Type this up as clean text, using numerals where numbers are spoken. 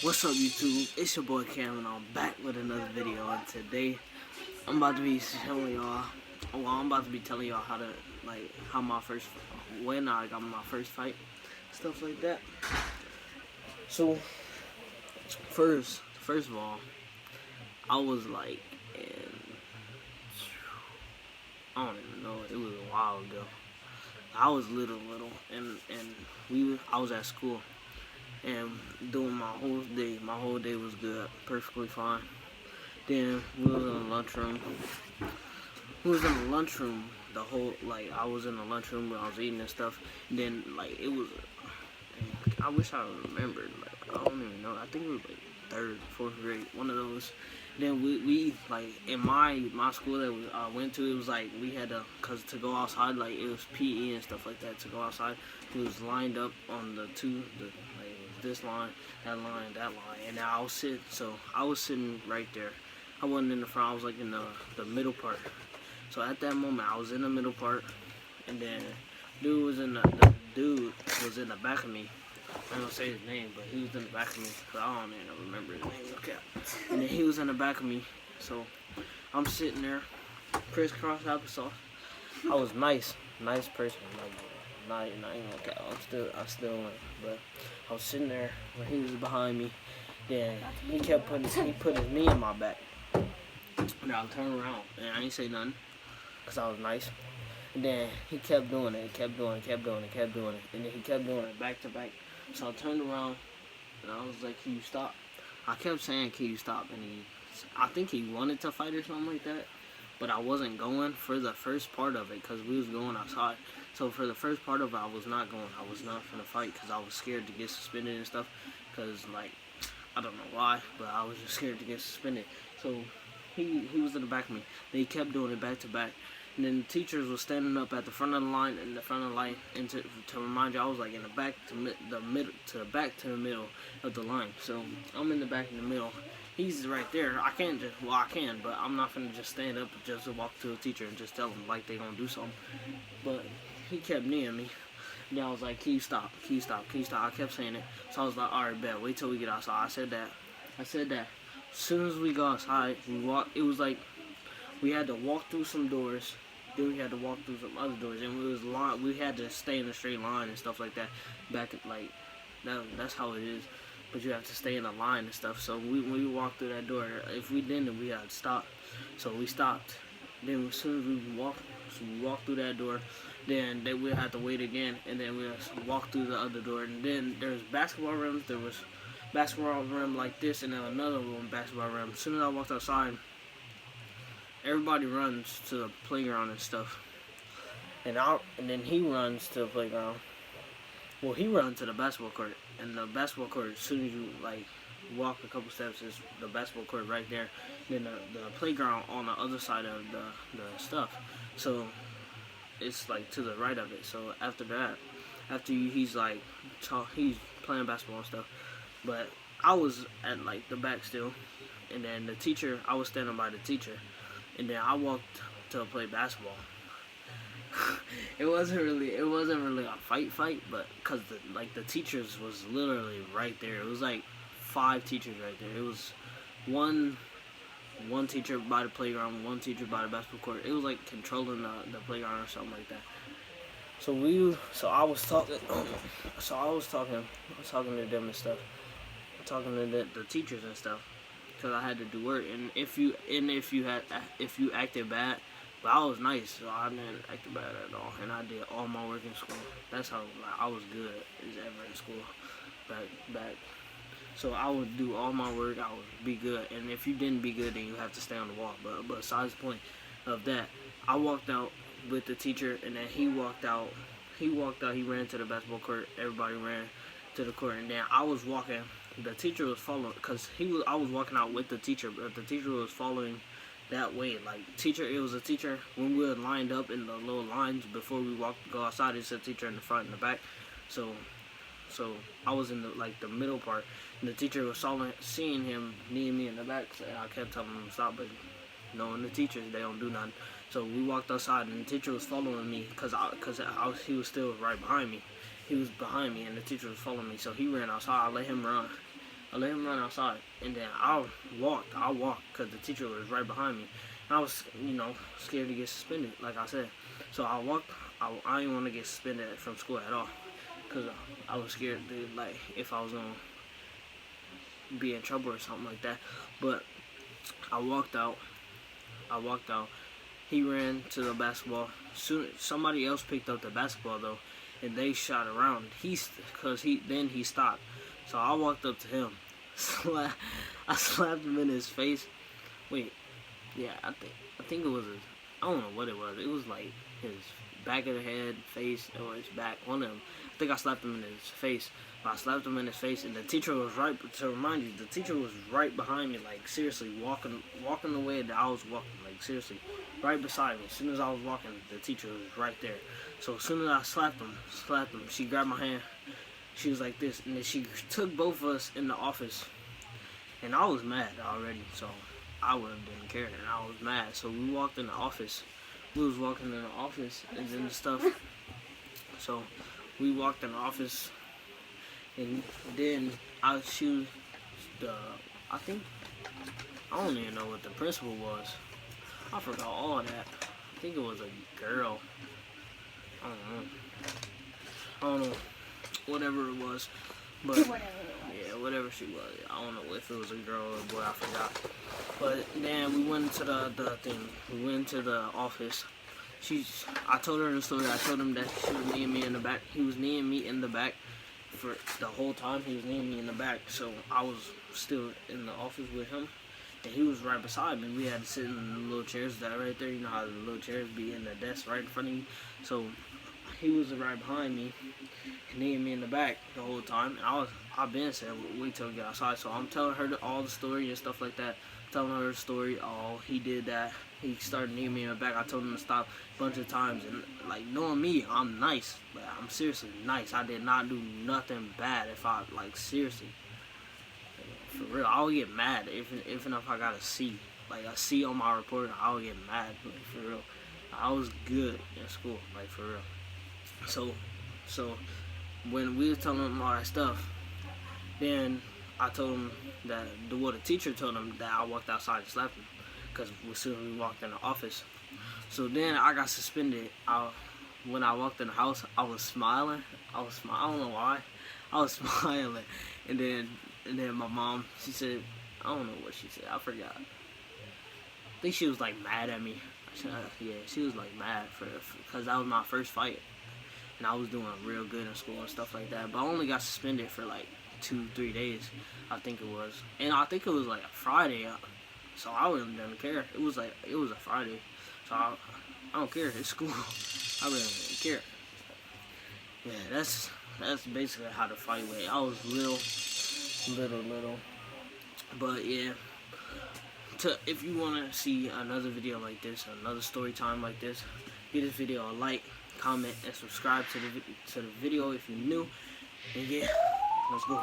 What's up, YouTube? It's your boy Cam, and I'm back with another video. And today, I'm about to be showing y'all. Well, I'm about to be telling y'all how to when I got my first fight, stuff like that. So, first of all, I was like I don't even know. It was a while ago. I was little, and I was at school. And doing my whole day was good, perfectly fine. Then we was in the lunchroom. We was in the lunchroom I was in the lunchroom when I was eating and stuff. And then it was, I wish I remembered. I don't even know. I think it was third, fourth grade, one of those. Then we in my school that I went to, it was we had to go outside, it was PE and stuff like that. To go outside, it was lined up on this line, that line, and I was sitting right there. I wasn't in the front. I was in the middle part. So at that moment, I was in the middle part, and then the dude was in the back of me. I'm gonna say his name, but he was in the back of me. But I don't even remember his name. Okay. And then he was in the back of me. So I'm sitting there, crisscross applesauce. I was nice person. Not even okay. I still went, but I was sitting there when he was behind me. Then he put his knee in my back. And I turned around and I didn't say nothing, cause I was nice. And then he kept doing it, and then he kept doing it back to back. So I turned around and I was like, "Can you stop?" I kept saying, "Can you stop?" And I think he wanted to fight or something like that. But I wasn't going for the first part of it because we was going outside. So for the first part of it, I was not going. I was not finna fight because I was scared to get suspended and stuff. Because I don't know why, but I was just scared to get suspended. So he was in the back of me. Then he kept doing it back to back. And then the teachers were standing up at the front of the line, and to remind you, I was in the back to the middle of the line. So I'm in the back in the middle. He's right there. I can, but I'm not gonna just stand up and just walk to a teacher and just tell them they gonna do something. But he kept kneeing me. And I was like, "Can you stop? Can you stop? Can you stop?" I kept saying it. So I was like, "All right, bet. Wait till we get outside." I said that. As soon as we got outside, it was we had to walk through some doors. Then we had to walk through some other doors, and we had to stay in a straight line and stuff like that. That's how it is. But you have to stay in a line and stuff. So when we walked through that door, if we didn't, we had to stop. So we stopped. Then as soon as we walked through that door, then we had to wait again, and then we walked through the other door. And then there's basketball rims. There was basketball rim like this, and then another one basketball rim. As soon as I walked outside, everybody runs to the playground and stuff. And then he runs to the playground. Well, he runs to the basketball court, and the basketball court, as soon as you walk a couple steps, is the basketball court right there. Then the playground on the other side of the stuff. So it's to the right of it. So he's playing basketball and stuff. But I was at the back still, and then I was standing by the teacher, and then I walked to play basketball. It wasn't really a fight, but because the teachers was literally right there. It was 5 teachers right there. It was one teacher by the playground, one teacher by the basketball court. It was controlling the playground or something like that. So I was talking to them and stuff, talking to the teachers and stuff, because I had to do work. And if you acted bad. But I was nice, so I didn't act bad at all, and I did all my work in school. That's how I was good as ever in school back. So I would do all my work. I would be good, and if you didn't be good, then you have to stay on the wall. But besides the point of that, I walked out with the teacher, and then he walked out. He ran to the basketball court. Everybody ran to the court, and then I was walking. The teacher was following, I was walking out with the teacher, but the teacher was following that way. It was a teacher when we were lined up in the little lines before we go outside. It's a teacher in the front and the back. So I was in the middle part, and the teacher was seeing him kneeing me in the back. So I kept telling him to stop, but knowing the teachers, they don't do nothing. So we walked outside, and the teacher was following me because he was still right behind me. He was behind me, and the teacher was following me. So he ran outside. I let him run. I let him run outside, and then I walked because the teacher was right behind me. And I was, scared to get suspended, like I said. So I walked. I didn't want to get suspended from school at all, because I was scared to, like, if I was gonna be in trouble or something like that. But I walked out. He ran to the basketball. Soon somebody else picked up the basketball though, and they shot around. He stopped. So I walked up to him. I slapped him in his face. Wait, yeah, I think it was I don't know what it was. It was like his back of the head, face, or his back. One of them. I think I slapped him in his face. But I slapped him in his face, and the teacher was right. To remind you, the teacher was right behind me, like seriously walking the way that I was walking, like seriously, right beside me. As soon as I was walking, the teacher was right there. So as soon as I slapped him, she grabbed my hand. She was like this, and then she took both of us in the office. And I was mad already, so I didn't care, and I was mad. So we walked in the office. We was walking in the office and then the stuff. So we walked in the office, and then I don't even know what the principal was. I forgot all of that. I think it was a girl. I don't know. Whatever it was. But yeah, whatever she was. I don't know if it was a girl or a boy, I forgot. But then we went into the thing. We went into the office. I told her the story. I told him that she was kneeing me in the back. He was kneeing me in the back for the whole time. He was kneeing me in the back. So I was still in the office with him. And he was right beside me. We had to sit in the little chairs that right there. You know how the little chairs be in the desk right in front of you. So he was right behind me, kneeing me in the back the whole time. And I've been said, wait till we get outside. So I'm telling her all the story and stuff like that. Telling her the story. Oh, he did that. He started kneeing me in the back. I told him to stop a bunch of times. And like, knowing me, I'm nice. Like, I'm seriously nice. I did not do nothing bad. Seriously. For real, I'll get mad even if I got a C. Like a C on my report, I'll get mad. Like, for real. I was good in school. Like, for real. So when we were telling him all that stuff, then I told him that the teacher told him that I walked outside and slapped him, because as soon as we walked in the office. So then I got suspended. When I walked in the house, I was smiling. I don't know why. I was smiling, and then my mom, she said, I don't know what she said. I forgot. I think she was like mad at me. Yeah, she was like mad because that was my first fight. And I was doing real good in school and stuff like that. But I only got suspended for like 2-3 days, I think it was. And I think it was like a Friday. So I really didn't care. It was a Friday. So I don't care. It's school. I really didn't care. Yeah, that's basically how the fight went. I was little. But yeah. If you want to see another video like this, another story time like this, give this video a like, comment, and subscribe to the video if you're new. And yeah, let's go.